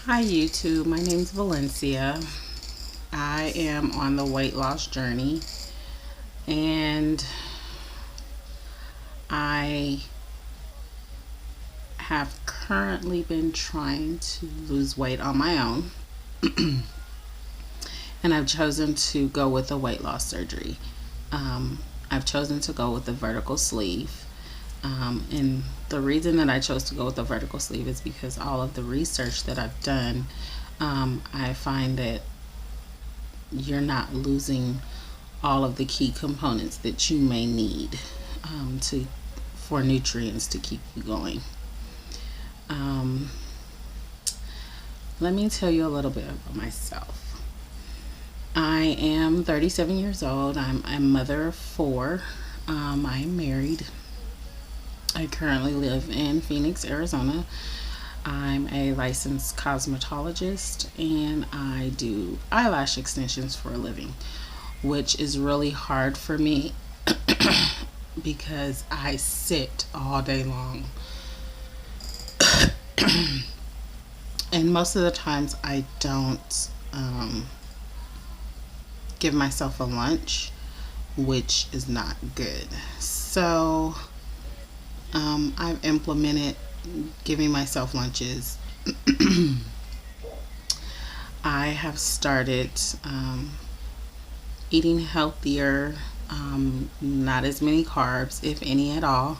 Hi YouTube, my name is Valencia. I am on the weight loss journey and I have currently been trying to lose weight on my own and I've chosen to go with a weight loss surgery. I've chosen to go with the vertical sleeve. And the reason that I chose to go with the vertical sleeve is because all of the research that I've done, I find that you're not losing all of the key components that you may need to for nutrients to keep you going. Let me tell you a little bit about myself. I am 37 years old. I'm a mother of four. I'm married. I currently live in Phoenix, Arizona. I'm a licensed cosmetologist and I do eyelash extensions for a living, which is really hard for me because I sit all day long. And most of the times I don't give myself a lunch, which is not good. So I've implemented giving myself lunches. I have started eating healthier, not as many carbs, if any at all.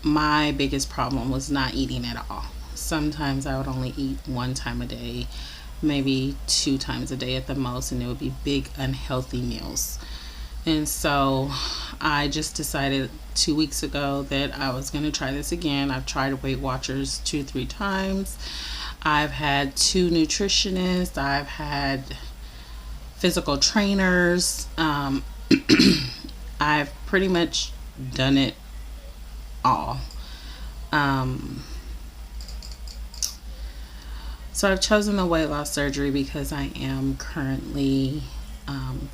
My biggest problem was not eating at all. Sometimes I would only eat one time a day, maybe 2 times a day at the most, and it would be big unhealthy meals. And so I just decided 2 weeks ago that I was going to try this again. I've tried Weight Watchers 2-3 times. I've had 2 nutritionists. I've had physical trainers. I've pretty much done it all. So I've chosen the weight loss surgery because I am currently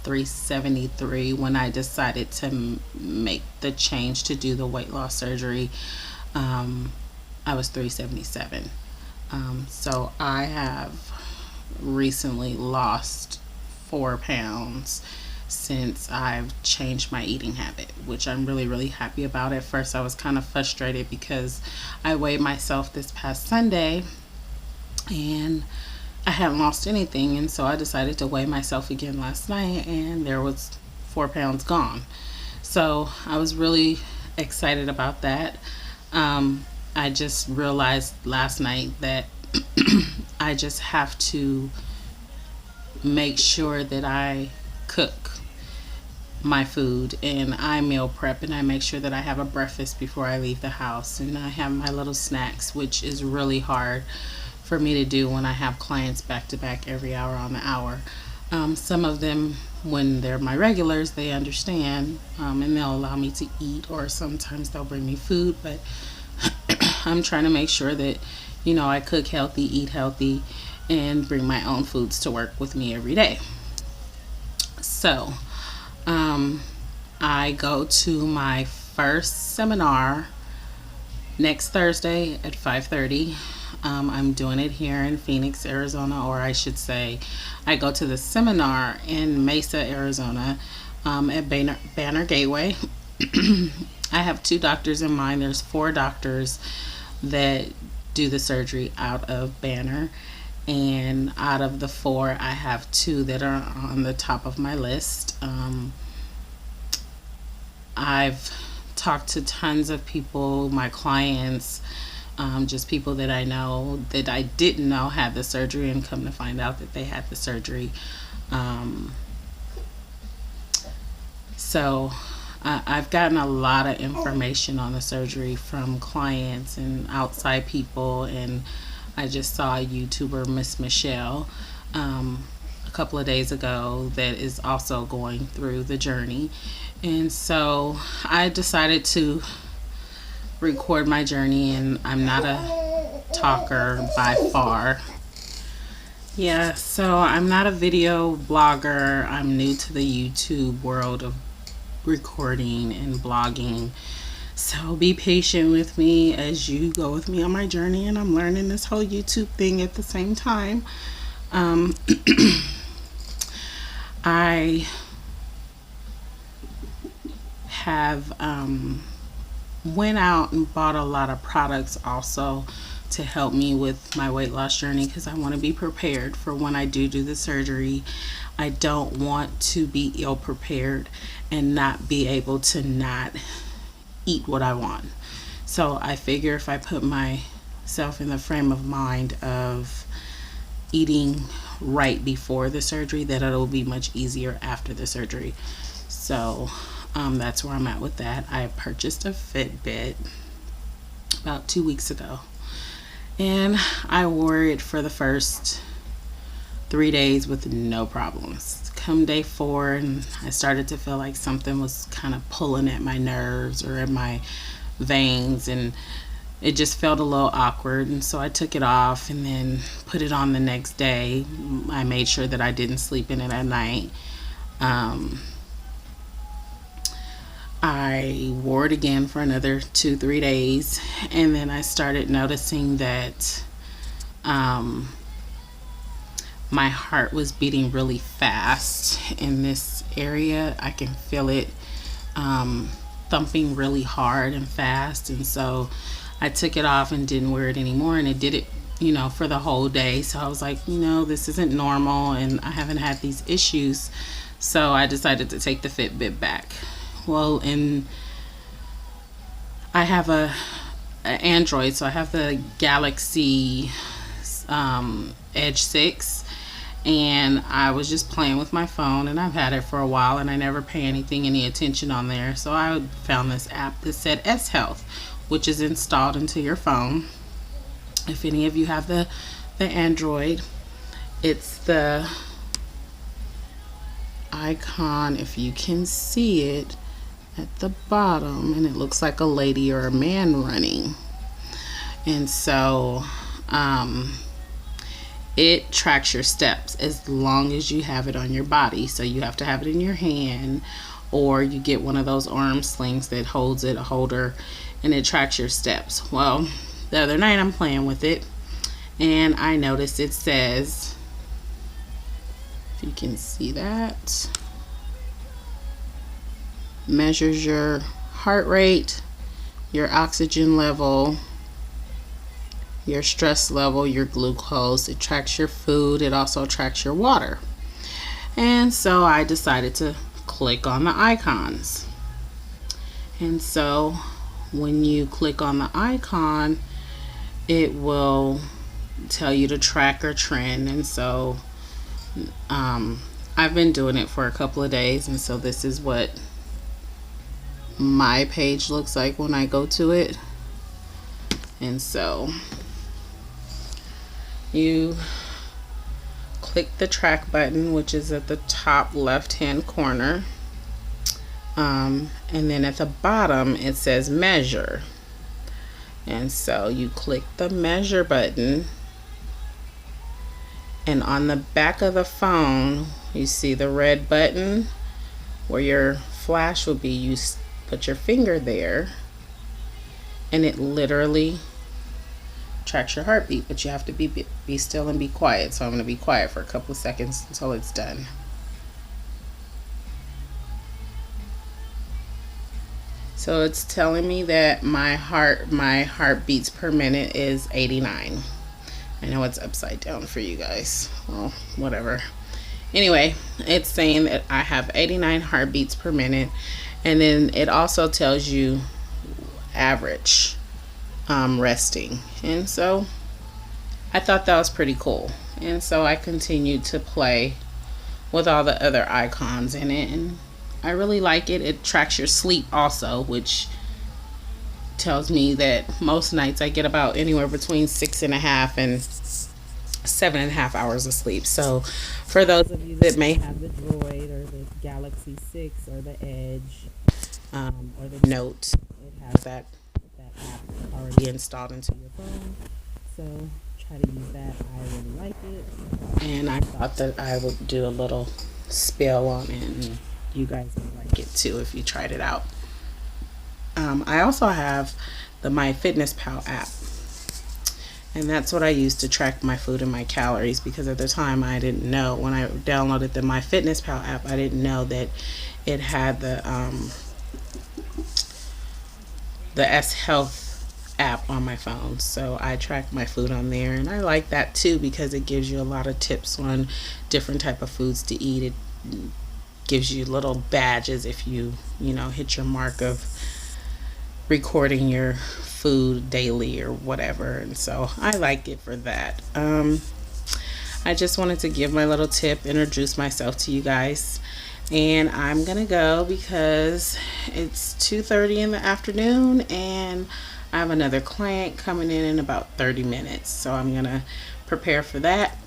373. When I decided to make the change to do the weight loss surgery, I was 377. So I have recently lost 4 pounds since I've changed my eating habit, which I'm really happy about. At first I was kind of frustrated because I weighed myself this past Sunday and I hadn't lost anything, and so I decided to weigh myself again last night and there was 4 pounds gone. So I was really excited about that. I just realized last night that I just have to make sure that I cook my food and I meal prep, and I make sure that I have a breakfast before I leave the house, and I have my little snacks, which is really hard for me to do when I have clients back to back every hour on the hour. Some of them, when they're my regulars, they understand and they'll allow me to eat, or sometimes they'll bring me food, but I'm trying to make sure that I cook healthy, eat healthy, and bring my own foods to work with me every day. So I go to my first seminar next Thursday at 5:30. I'm doing it here in Phoenix, Arizona, or I should say I go to the seminar in Mesa, Arizona, at Banner Gateway. I have 2 doctors in mind. There's 4 doctors that do the surgery out of Banner, and out of the 4 I have 2 that are on the top of my list. I've talked to tons of people, my clients, just people that I know that I didn't know had the surgery, and come to find out that they had the surgery. So I've gotten a lot of information on the surgery from clients and outside people, and I just saw a YouTuber, Miss Michelle, a couple of days ago that is also going through the journey. And so I decided to record my journey, and I'm not a talker by far. Yeah, so I'm not a video blogger. I'm new to the YouTube world of recording and blogging. So be patient with me as you go with me on my journey, and I'm learning this whole YouTube thing at the same time. Um, I have went out and bought a lot of products also to help me with my weight loss journey, because I want to be prepared for when I do the surgery. I don't want to be ill prepared and not be able to not eat what I want. So I figure if I put myself in the frame of mind of eating right before the surgery, that it'll be much easier after the surgery. So that's where I'm at with that. I purchased a Fitbit about 2 weeks ago, and I wore it for the first 3 days with no problems. Come day 4, and I started to feel like something was kind of pulling at my nerves or at my veins, and it just felt a little awkward. And so I took it off and then put it on the next day. I made sure that I didn't sleep in it at night. I wore it again for another 2-3 days, and then I started noticing that my heart was beating really fast in this area. I can feel it thumping really hard and fast. And so I took it off and didn't wear it anymore, and it did it for the whole day. So I was like, this isn't normal, and I haven't had these issues. So I decided to take the Fitbit back. Well, and I have a Android, so I have the Galaxy Edge 6, and I was just playing with my phone, and I've had it for a while, and I never pay any attention on there. So I found this app that said S Health, which is installed into your phone. If any of you have the Android, it's the icon, if you can see it, at the bottom, and it looks like a lady or a man running. And so it tracks your steps as long as you have it on your body. So you have to have it in your hand, or you get one of those arm slings that holds it, a holder, and it tracks your steps. Well, the other night I'm playing with it, and I noticed it says, if you can see that, measures your heart rate, your oxygen level, your stress level, your glucose. It tracks your food. It also tracks your water. And so I decided to click on the icons. And so when you click on the icon, it will tell you to track or trend. And so I've been doing it for a couple of days, and so this is what my page looks like when I go to it. And so you click the track button, which is at the top left hand corner, and then at the bottom it says measure. And so you click the measure button, and on the back of the phone you see the red button where your flash will be. You put your finger there, and it literally tracks your heartbeat, but you have to be still and be quiet. So I'm going to be quiet for a couple of seconds until it's done. So it's telling me that my heartbeats per minute is 89. I know it's upside down for you guys. Well, whatever. Anyway, it's saying that I have 89 heartbeats per minute, and then it also tells you average resting. And so I thought that was pretty cool, and so I continued to play with all the other icons in it, and I really like it. It tracks your sleep also, which tells me that most nights I get about anywhere between 6.5 and 7.5 hours of sleep. So for those of you that may have the Droid or the Galaxy 6 or the Edge or the Note, it has that app already installed into your phone. So try to use that. I really like it, and I thought that I would do a little spill on it, and you guys would like it too if you tried it out. I also have the MyFitnessPal app, and that's what I use to track my food and my calories, because at the time I didn't know, when I downloaded the MyFitnessPal app, I didn't know that it had the S Health app on my phone. So I track my food on there, and I like that too because it gives you a lot of tips on different type of foods to eat. It gives you little badges if you hit your mark of recording your food daily or whatever, and so I like it for that. I just wanted to give my little tip, introduce myself to you guys, and I'm gonna go because it's 2:30 in the afternoon and I have another client coming in about 30 minutes, so I'm gonna prepare for that.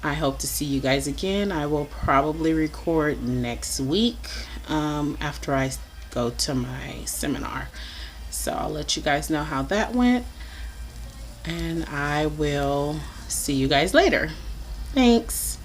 I hope to see you guys again. I will probably record next week after I go to my seminar. So I'll let you guys know how that went, and I will see you guys later. Thanks.